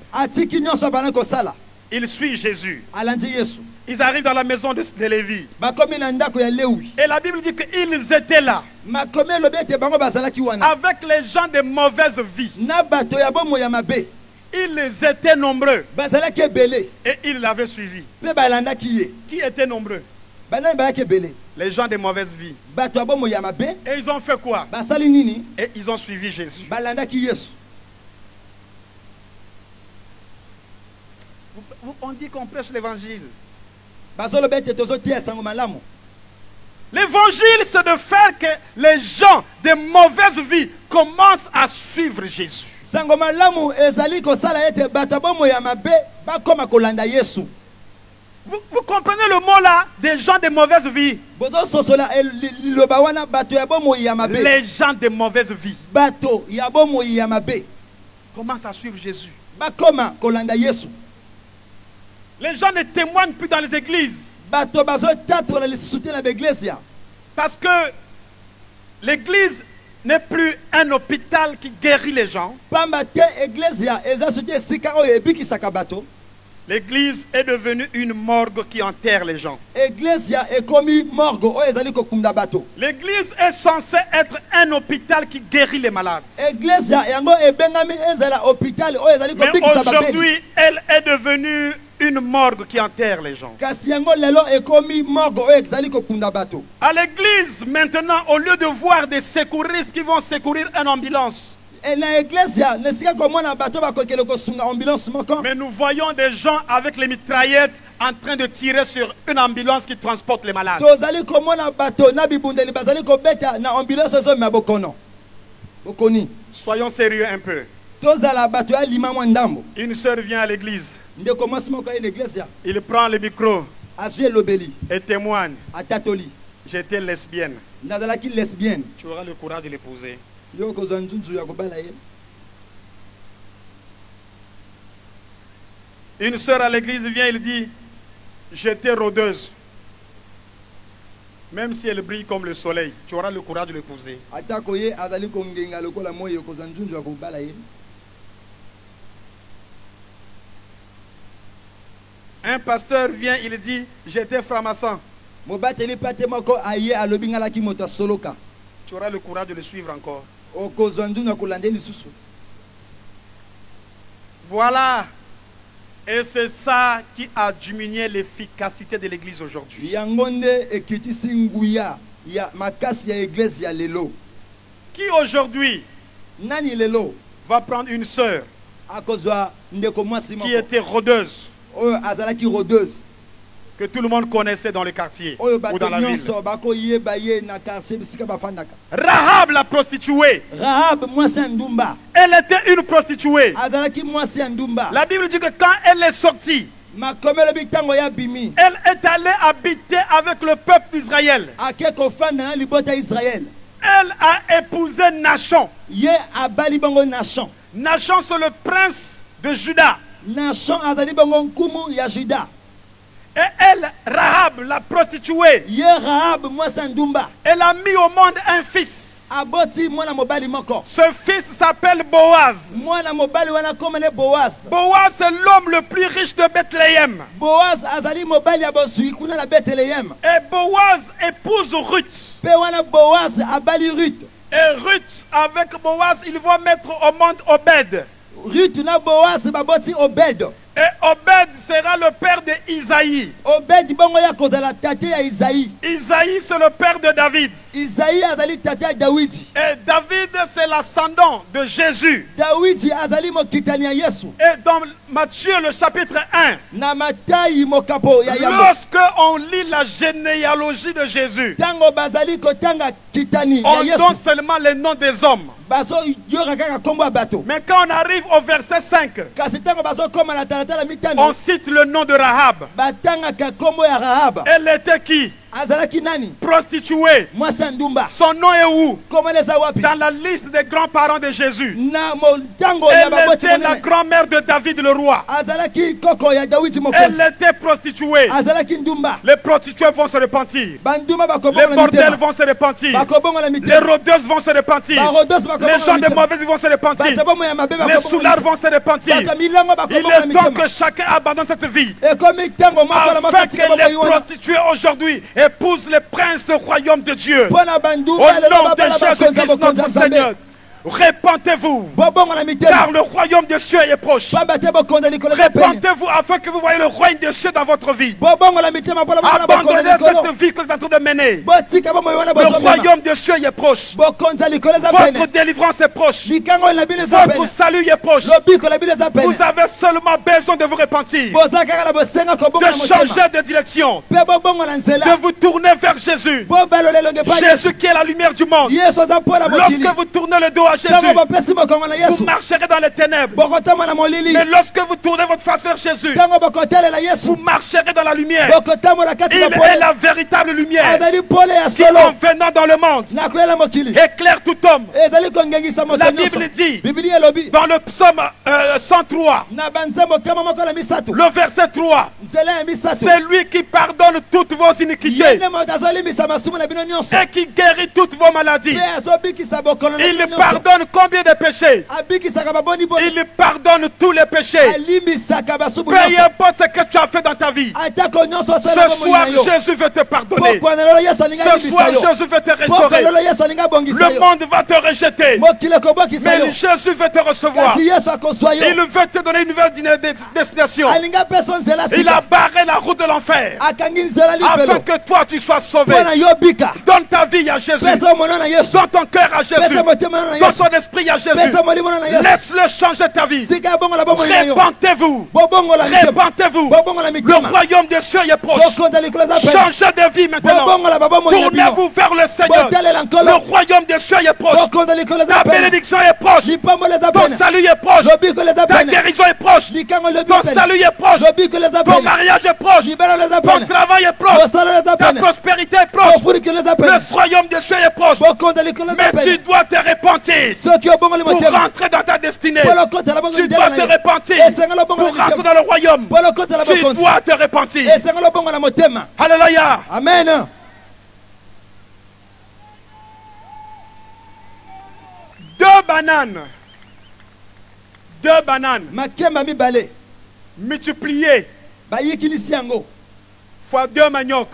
Il suit Jésus. Ils arrivent dans la maison de Lévi. Et la Bible dit qu'ils étaient là avec les gens de mauvaise vie. Ils étaient nombreux et ils l'avaient suivi. Qui étaient nombreux? Les gens de mauvaise vie. Et ils ont fait quoi? Et ils ont suivi Jésus. On dit qu'on prêche l'évangile. L'évangile, c'est de faire que les gens de mauvaise vie commencent à suivre Jésus. Vous comprenez le mot là, des gens de mauvaise vie? Les gens de mauvaise vie commencent à suivre Jésus. Les gens ne témoignent plus dans les églises. Parce que l'église n'est plus un hôpital qui guérit les gens. L'église est devenue une morgue qui enterre les gens. L'église est censée être un hôpital qui guérit les malades. Mais aujourd'hui, elle est devenue une morgue qui enterre les gens. À l'église, maintenant, au lieu de voir des secouristes qui vont secourir une ambulance, mais nous voyons des gens avec les mitraillettes en train de tirer sur une ambulance qui transporte les malades. Soyons sérieux un peu. Une sœur vient à l'église. Il prend le micro et témoigne. J'étais lesbienne. Tu auras le courage de l'épouser. Une sœur à l'église vient, il dit, j'étais rôdeuse. Même si elle brille comme le soleil, tu auras le courage de l'épouser. Un pasteur vient, il dit, j'étais franc-maçon. Tu auras le courage de le suivre encore. Voilà. Et c'est ça qui a diminué l'efficacité de l'église aujourd'hui. Qui aujourd'hui va prendre une sœur qui était rôdeuse, que tout le monde connaissait dans le quartier ou dans la ville? Rahab la prostituée. Elle était une prostituée. La Bible dit que quand elle est sortie, elle est allée habiter avec le peuple d'Israël. Elle a épousé Nachon. Nachon, c'est le prince de Juda. Et elle, Rahab, la prostituée, elle a mis au monde un fils. Ce fils s'appelle Boaz. Boaz, c'est l'homme le plus riche de Bethléem. Et Boaz épouse Ruth. Et Ruth, avec Boaz, ils vont mettre au monde Obed. Et Obed sera le père de Isaïe. Isaïe, c'est le père de David. Et David, c'est l'ascendant de Jésus. Et dans Matthieu, le chapitre 1, lorsque on lit la généalogie de Jésus, on donne seulement les noms des hommes. Mais quand on arrive au verset 5, on cite le nom de Rahab. Elle était qui? Prostituée. Son nom est où? Dans la liste des grands-parents de Jésus. Elle était la grand-mère de David le roi. Elle était prostituée. Les prostituées vont se repentir. Les bordels vont se repentir. Les rôdeuses vont se repentir. Les gens de mauvaise vie vont se repentir. Les soulards vont se repentir. Il est temps que chacun abandonne cette vie, afin que les prostituées aujourd'hui épousent les princes du royaume de Dieu. Au nom de Jésus-Christ notre Seigneur, répentez-vous, car le royaume des cieux est proche. Répentez-vous afin que vous voyez le royaume des cieux dans votre vie. Abandonnez cette vie que vous êtes en train de mener. Le royaume des cieux est proche. Votre délivrance est proche. Votre salut est proche. Vous avez seulement besoin de vous repentir, de changer de direction, de vous tourner vers Jésus. Jésus qui est la lumière du monde. Lorsque vous tournez le dos à à Jésus, vous marcherez dans les ténèbres. Mais lorsque vous tournez votre face vers Jésus, vous marcherez dans la lumière. Il est la véritable lumière qui, en venant dans le monde, éclaire tout homme. La Bible dit, dans le psaume 103, le verset 3, c'est lui qui pardonne toutes vos iniquités et qui guérit toutes vos maladies. Il pardonne combien de péchés? Il pardonne tous les péchés. Peu importe ce que tu as fait dans ta vie, ce soir Jésus veut te pardonner. Ce soir Jésus veut te restaurer. Le monde va te rejeter, mais Jésus veut te recevoir. Il veut te donner une nouvelle destination. Il a barré la route de l'enfer afin que toi tu sois sauvé. Donne ta vie à Jésus, donne ton cœur à Jésus, donne ton esprit à Jésus. Laisse-le changer ta vie. Répentez-vous, répentez-vous. Le royaume des cieux est proche. Changez de vie maintenant. Tournez-vous vers le Seigneur. Le royaume des cieux est proche. Ta bénédiction est proche. Ton salut est proche. Ta guérison est proche. Ton salut est proche. Ton mariage est proche. Ton travail est proche. Ta prospérité est proche. Le royaume des cieux est proche. Mais tu dois te repentir pour rentrer dans ta destinée. Tu dois te repentir pour rentrer dans le royaume. Tu dois te repentir. Alléluia. Amen. Deux bananes multipliées fois 2 maniocs,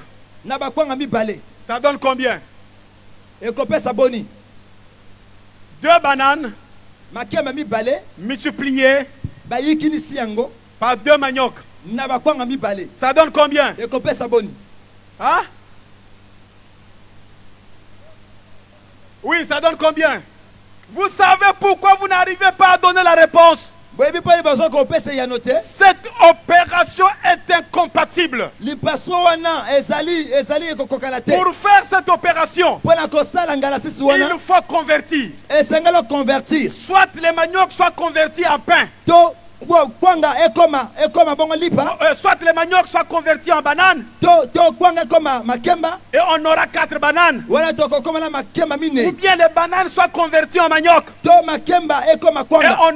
ça donne combien? 2 bananes multipliées par 2 maniocs, ça donne combien? Hein? Oui, ça donne combien? Vous savez pourquoi vous n'arrivez pas à donner la réponse? Cette opération est incompatible. Pour faire cette opération, il faut convertir. Soit les maniocs soient convertis en pain, soit les maniocs soient convertis en bananes, et on aura 4 bananes. Ou bien les bananes soient converties en manioc, et on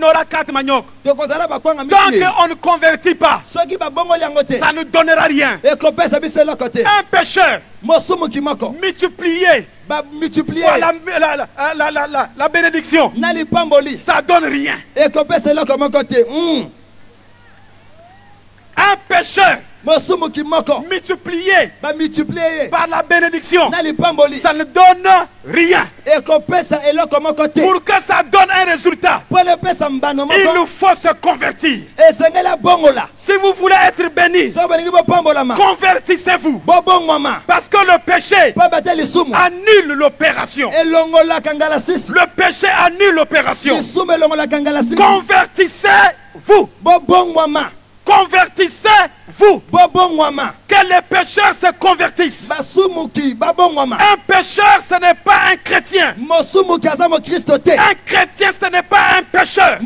aura 4 maniocs. Tant qu'on ne convertit pas, ça ne donnera rien. Un pécheur multiplié fois la bénédiction, ça donne rien. Un pécheur multiplié par la bénédiction, ça ne donne rien. Pour que ça donne un résultat, il nous faut se convertir. Si vous voulez être béni, convertissez-vous. Parce que le péché annule l'opération. Le péché annule l'opération. Convertissez-vous. Convertissez-vous. Que les pécheurs se convertissent. Un pécheur, ce n'est pas un chrétien. Un chrétien, ce n'est pas un pécheur.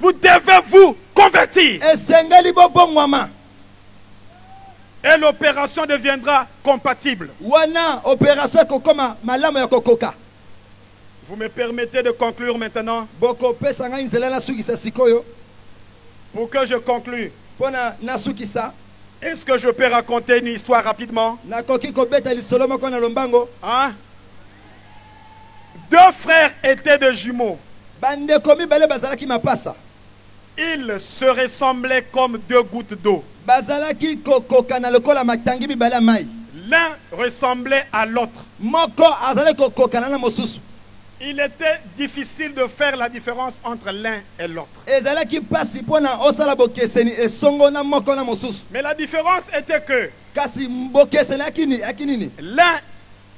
Vous devez vous convertir. Et l'opération deviendra compatible. Vous me permettez de conclure maintenant? Pour que je conclue, est-ce que je peux raconter une histoire rapidement? Hein? 2 frères étaient des jumeaux. Ils se ressemblaient comme 2 gouttes d'eau. L'un ressemblait à l'autre. Il était difficile de faire la différence entre l'un et l'autre. Mais la différence était que l'un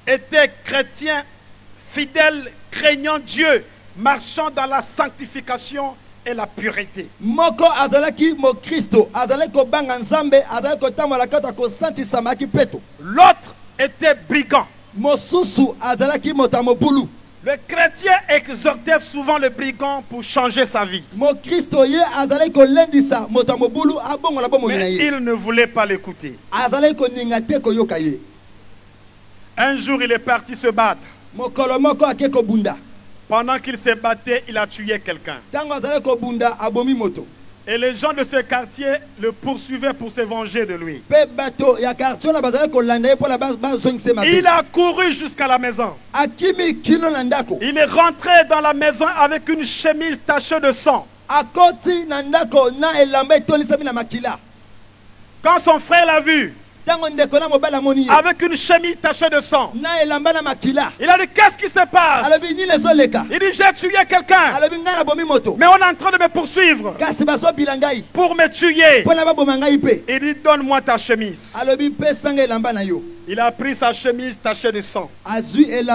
était chrétien, fidèle, craignant Dieu, marchant dans la sanctification et la pureté. L'autre était brigand. Le chrétien exhortait souvent le brigand pour changer sa vie. Mais il ne voulait pas l'écouter. Un jour, il est parti se battre. Pendant qu'il se battait, il a tué quelqu'un. Et les gens de ce quartier le poursuivaient pour se venger de lui. Il a couru jusqu'à la maison. Il est rentré dans la maison avec une chemise tachée de sang. Quand son frère l'a vu, avec une chemise tachée de sang, il a dit: qu'est-ce qui se passe? Il dit: j'ai tué quelqu'un, mais on est en train de me poursuivre pour me tuer. Il dit: donne-moi ta chemise. Il a pris sa chemise tachée de sang. Il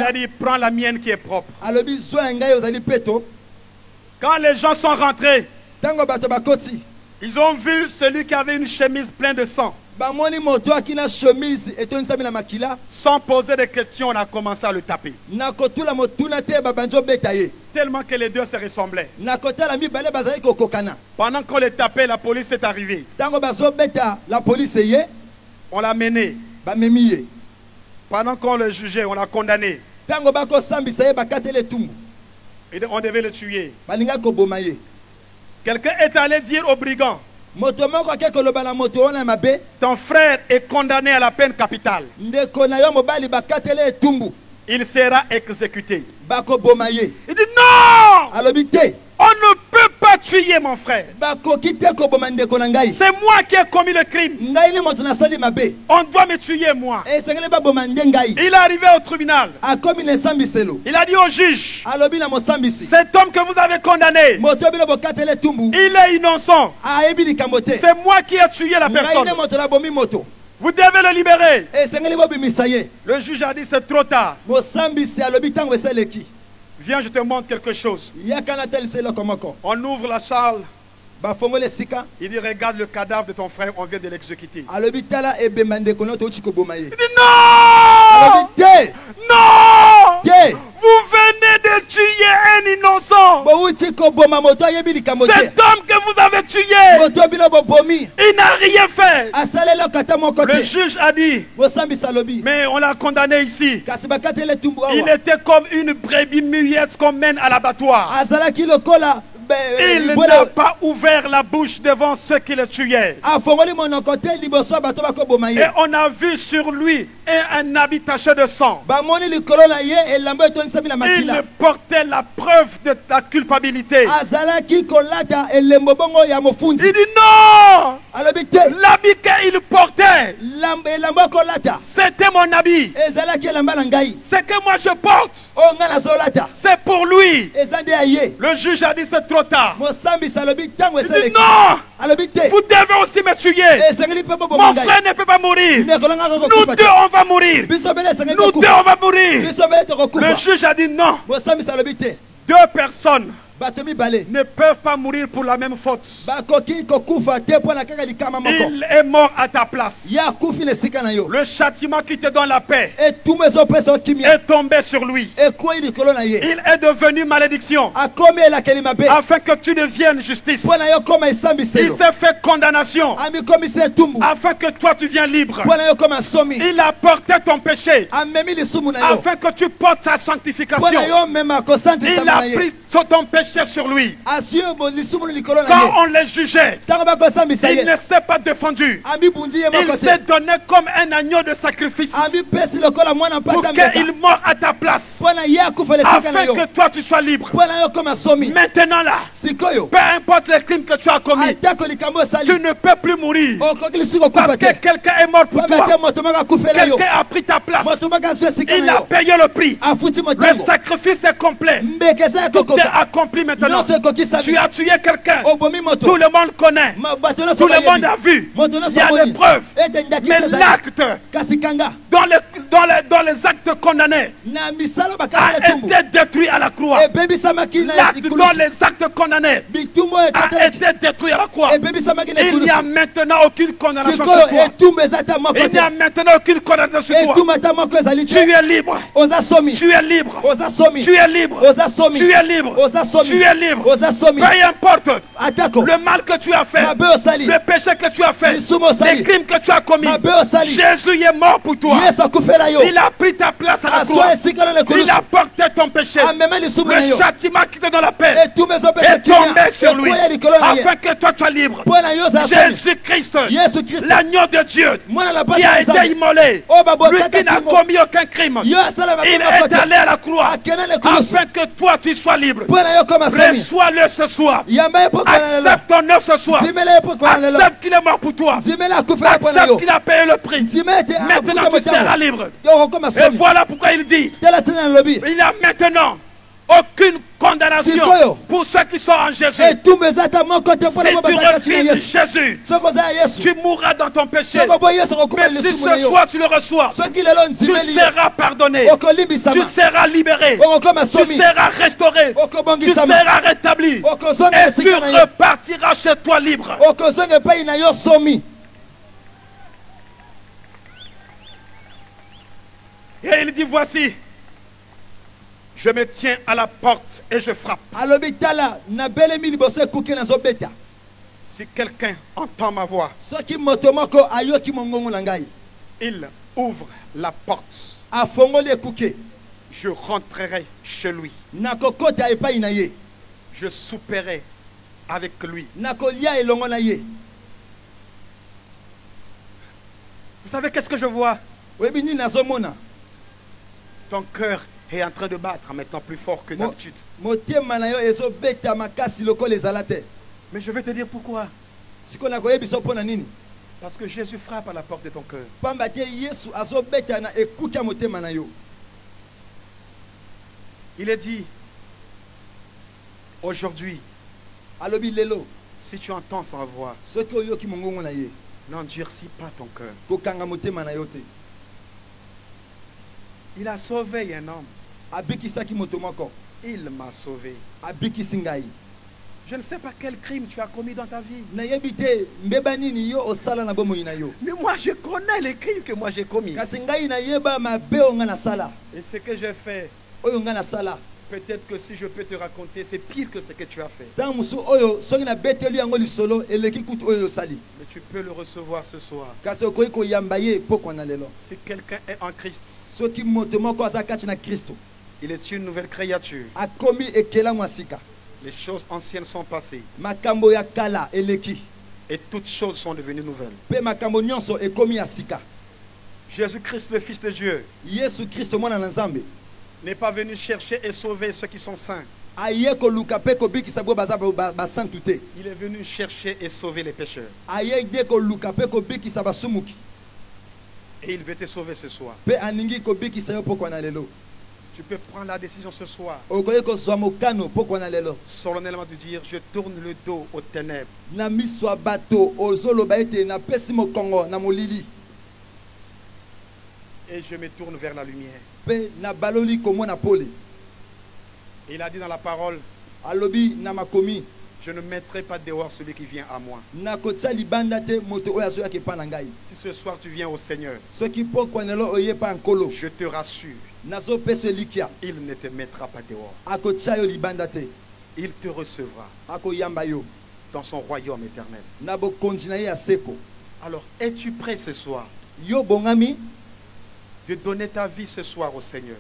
a dit: prends la mienne qui est propre. Quand les gens sont rentrés, ils ont vu celui qui avait une chemise pleine de sang. Sans poser de questions, on a commencé à le taper. Tellement que les deux se ressemblaient. Pendant qu'on les tapait, la police est arrivée. On l'a mené. Pendant qu'on le jugeait, on l'a condamné. Et on devait le tuer. Quelqu'un est allé dire au brigand: ton frère est condamné à la peine capitale. Il sera exécuté. Il dit: non! On ne peut pas tuer mon frère. C'est moi qui ai commis le crime. On doit me tuer moi. Il est arrivé au tribunal. Il a dit au juge: cet homme que vous avez condamné, il est innocent. C'est moi qui ai tué la personne. Vous devez le libérer. Le juge a dit: c'est trop tard. Viens, je te montre quelque chose. On ouvre la salle. Il dit: regarde le cadavre de ton frère, on vient de l'exécuter. Il dit: non! Non! Vous venez de tuer un innocent. Cet homme que vous avez tué, il n'a rien fait. Le juge a dit: mais on l'a condamné ici. Il était comme une brebis muette qu'on mène à l'abattoir. Il n'a pas ouvert la bouche devant ceux qui le tuaient. Et on a vu sur lui un habit taché de sang. Il portait la preuve de la culpabilité. Il dit: non! L'habit qu'il portait, c'était mon habit. Ce que moi je porte, c'est pour lui. Le juge a dit: c'est trop tard. Il dit: non! Vous devez aussi me tuer. Mon frère ne peut pas mourir. Nous deux on va mourir. Nous deux on va mourir. Le juge a dit: non. Deux personnes ne peuvent pas mourir pour la même faute. Il est mort à ta place. Le châtiment qui te donne la paix est tombé sur lui. Il est devenu malédiction afin que tu deviennes justice. Il s'est fait condamnation afin que toi tu viennes libre. Il a porté ton péché afin que tu portes sa sanctification. Il a pris ton péché sur lui. Quand on les jugeait, il ne s'est pas défendu. Il s'est donné comme un agneau de sacrifice pour qu'il meure à ta place afin que toi tu sois libre. Maintenant là, peu importe les crimes que tu as commis, tu ne peux plus mourir parce que quelqu'un est mort pour toi. Quelqu'un a pris ta place. Il a payé le prix. Le sacrifice est complet. Tout est accompli maintenant. Tu as tué quelqu'un. Tout le monde connaît. Tout le monde a vu. Il y a des preuves. Mais l'acte dans les actes condamnés a été détruit à la croix. L'acte dans les actes condamnés a été détruit à la croix. Il n'y a maintenant aucune condamnation sur toi. Il n'y a maintenant aucune condamnation sur toi. Tu es libre. Tu es libre. Tu es libre. Tu es libre. Tu es libre. Peu importe le mal que tu as fait, le péché que tu as fait, les crimes que tu as commis. Jésus est mort pour toi. Il a pris ta place à la croix. Il a porté ton péché. Le châtiment qui te donne la paix est tombé sur lui afin que toi tu sois libre. Jésus-Christ, l'agneau de Dieu qui a été immolé, lui qui n'a commis aucun crime, il est allé à la croix afin que toi tu sois libre. Reçois-le ce soir. Accepte ton œuvre ce soir. Accepte qu'il est mort pour toi. Accepte qu'il a payé le prix. Maintenant tu seras libre. Et voilà pourquoi il dit, il n'y a maintenant aucune condamnation pour ceux qui sont en Jésus. Si tu refuses Jésus, tu mourras dans ton péché. Mais si ce soir tu le reçois, tu seras pardonné, tu seras libéré, tu seras restauré, tu seras rétabli et tu repartiras chez toi libre. Et il dit, voici, je me tiens à la porte et je frappe. Si quelqu'un entend ma voix, il ouvre la porte. Je rentrerai chez lui. Je souperai avec lui. Vous savez qu'est-ce que je vois? Ton cœur est en train de battre maintenant plus fort que d'habitude. Mais je vais te dire pourquoi. Parce que Jésus frappe à la porte de ton cœur. Il est dit aujourd'hui, si tu entends sa voix, n'endurcis pas ton cœur. Il a sauvé un homme. Il m'a sauvé. Je ne sais pas quel crime tu as commis dans ta vie. Mais moi je connais les crimes que moi j'ai commis. Et ce que j'ai fait, peut-être que si je peux te raconter, c'est pire que ce que tu as fait. Mais tu peux le recevoir ce soir. Si quelqu'un est en Christ, il est une nouvelle créature. Les choses anciennes sont passées. Et toutes choses sont devenues nouvelles. Jésus-Christ, le Fils de Dieu, n'est pas venu chercher et sauver ceux qui sont saints. Il est venu chercher et sauver les pécheurs. Et il veut te sauver ce soir. Tu peux prendre la décision ce soir, solennellement de dire, je tourne le dos aux ténèbres. Et je me tourne vers la lumière. Il a dit dans la parole, je ne mettrai pas dehors celui qui vient à moi. Si ce soir tu viens au Seigneur, je te rassure, il ne te mettra pas dehors. Il te recevra dans son royaume éternel. Alors, es-tu prêt ce soir de donner ta vie ce soir au Seigneur?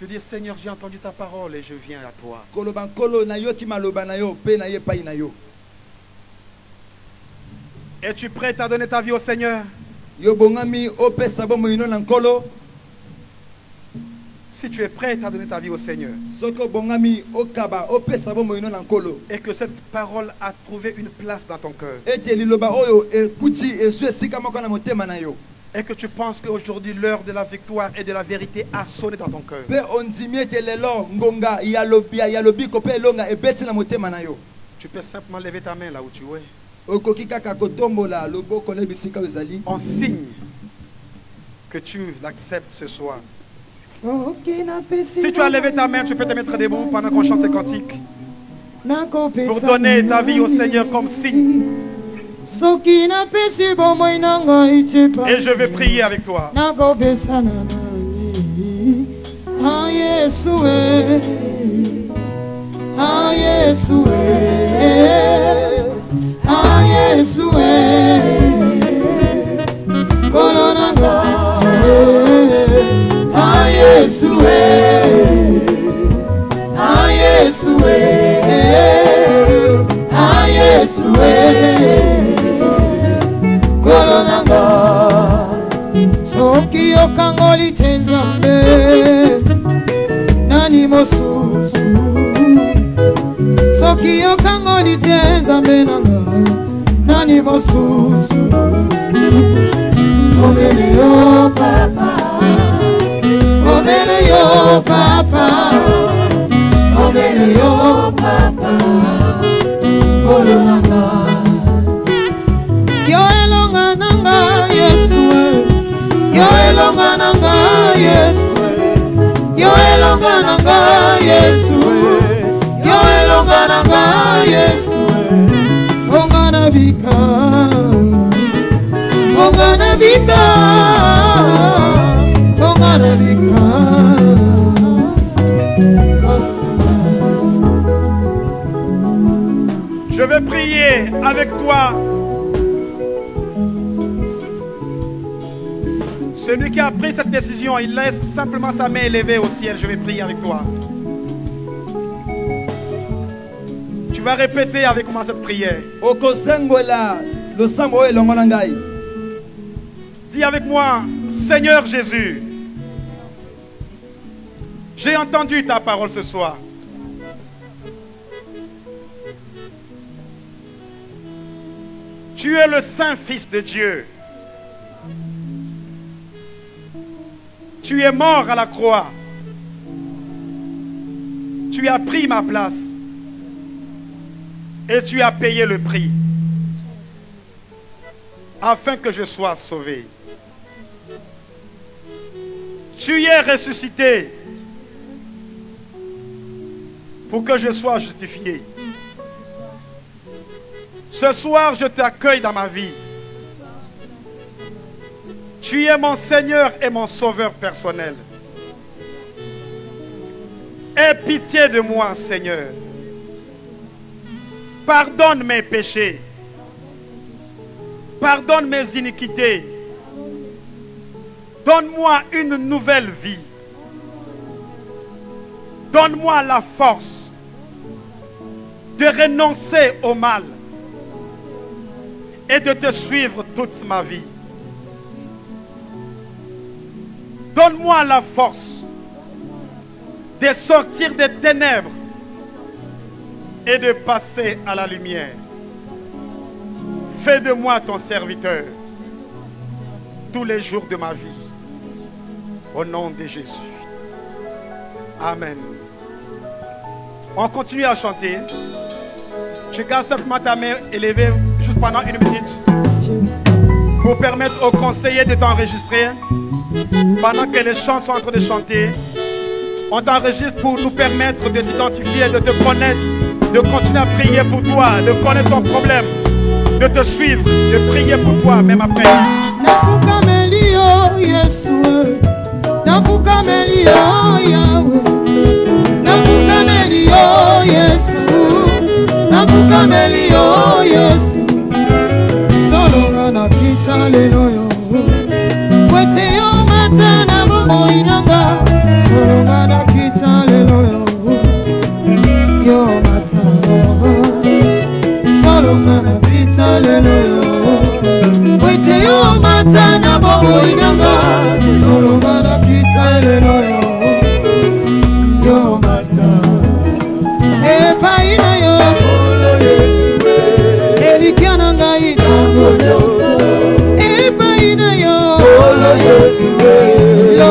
De dire, Seigneur, j'ai entendu ta parole et je viens à toi. Es-tu prêt à donner ta vie au Seigneur? Si tu es prêt à donner ta vie au Seigneur et que cette parole a trouvé une place dans ton cœur et que tu penses qu'aujourd'hui l'heure de la victoire et de la vérité a sonné dans ton cœur, tu peux simplement lever ta main là où tu es On signe que tu l'acceptes ce soir. Si tu as levé ta main, tu peux te mettre debout pendant qu'on chante ces cantiques pour donner ta vie au Seigneur comme signe. Et je vais prier avec toi. Soki okangoli tenzambe nani mosusu Soki okangoli tenzambe nanga nani mosusu Obele yo papa Obele yo papa Obele yo papa Kolonanga Yo elonga nanga Yesu Yo elonga nanga Yesu Yo elonga nanga Yesu Yo elonga nanga Yesu Ongana bika Ongana bika Ongana bika Je vais prier avec toi. Celui qui a pris cette décision, il laisse simplement sa main élevée au ciel. Je vais prier avec toi. Tu vas répéter avec moi cette prière. Dis avec moi, Seigneur Jésus, j'ai entendu ta parole ce soir. Tu es le Saint Fils de Dieu. Tu es mort à la croix. Tu as pris ma place. Et tu as payé le prix. Afin que je sois sauvé. Tu es ressuscité. Pour que je sois justifié. Ce soir, je t'accueille dans ma vie. Tu es mon Seigneur et mon Sauveur personnel. Aie pitié de moi, Seigneur. Pardonne mes péchés. Pardonne mes iniquités. Donne-moi une nouvelle vie. Donne-moi la force de renoncer au mal et de te suivre toute ma vie. Donne-moi la force de sortir des ténèbres et de passer à la lumière. Fais de moi ton serviteur tous les jours de ma vie. Au nom de Jésus. Amen. On continue à chanter. Je garde simplement ta main élevée juste pendant 1 minute pour permettre aux conseillers de t'enregistrer. Pendant que les chants sont en train de chanter, on t'enregistre pour nous permettre de t'identifier, de te connaître, de continuer à prier pour toi, de connaître ton problème, de te suivre, de prier pour toi, même après.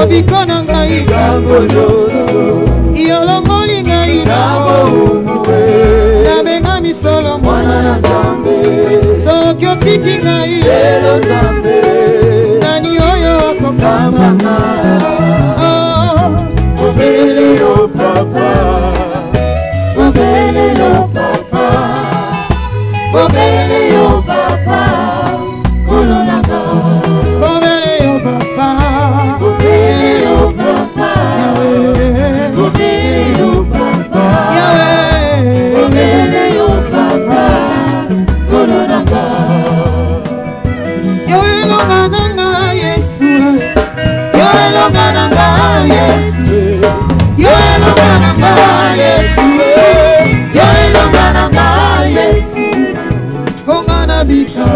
Bikona ngai Yolongoli ngai na benga misolo mwana na Nzambe olingi ngai lelo Nzambe nani oyo akokambanga obele yo papa obele yo papa obele yo papa kolonaka obele yo papa obele yo papa obele yo papa obele yo papa kolonaka yo elonga nanga Yesu yo elonga nanga Yesu yo elonga nanga Yesu yo elonga nanga Yesu konga na bika